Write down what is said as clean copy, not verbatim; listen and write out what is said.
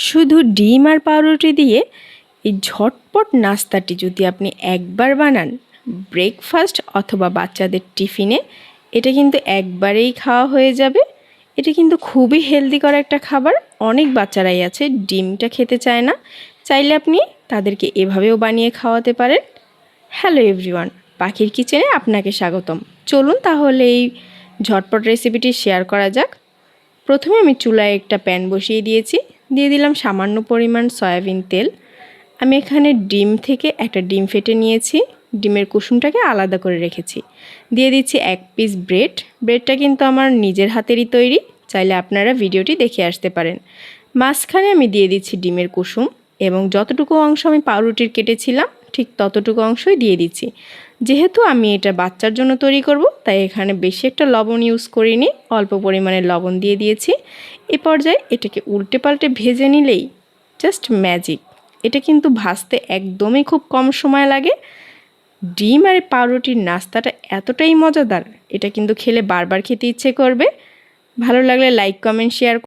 শুধু ডিম আর পাউরুটি দিয়ে এই ঝটপট নাস্তাটি যদি আপনি একবার বানান ব্রেকফাস্ট অথবা বাচ্চাদের টিফিনে, এটা কিন্তু একবারেই খাওয়া হয়ে যাবে। এটা কিন্তু খুবই হেলদি একটা খাবার। অনেক বাচ্চারাই আছে ডিমটা খেতে চায় না, চাইলে আপনি তাদেরকে এভাবেও বানিয়ে খাওয়াতে পারেন। হ্যালো এভরিওয়ান, পাখির কিচেনে আপনাকে স্বাগতম। চলুন তাহলে এই ঝটপট রেসিপিটি শেয়ার করা যাক। প্রথমে আমি চুলায় একটা প্যান বসিয়ে দিয়েছি, দিয়ে দিলাম সামান্য পরিমাণ সয়াবিন তেল। আমি এখানে ডিম থেকে একটা ডিম ফেটে নিয়েছি, ডিমের কুসুমটাকে আলাদা করে রেখেছি। দিয়ে দিচ্ছি 1 পিস ব্রেডটা কিন্তু আমার নিজের হাতেরই তৈরি, চাইলে আপনারা ভিডিওটি দেখে আসতে পারেন। মাঝখানে আমি দিয়ে দিচ্ছি ডিমের কুসুম এবং যতটুকু অংশ আমি পাউরুটির কেটেছিলাম ঠিক ততটুকু অংশই দিয়ে দিচ্ছি। যেহেতু আমি এটা বাচ্চার জন্য তৈরি করব, তাই এখানে বেশি একটা লবণ ইউজ করিনি, অল্প পরিমাণে লবণ দিয়ে দিয়েছি। এ পর্যায়ে এটাকে উল্টে পাল্টে ভেজে নিলেই জাস্ট ম্যাজিক। এটা কিন্তু ভাজতে একদমই খুব কম সময় লাগে। ডিম আর পাউরুটির নাস্তাটা এতটাই মজাদার, এটা কিন্তু খেলে বারবার খেতে ইচ্ছে করবে। ভালো লাগলে লাইক, কমেন্ট, শেয়ার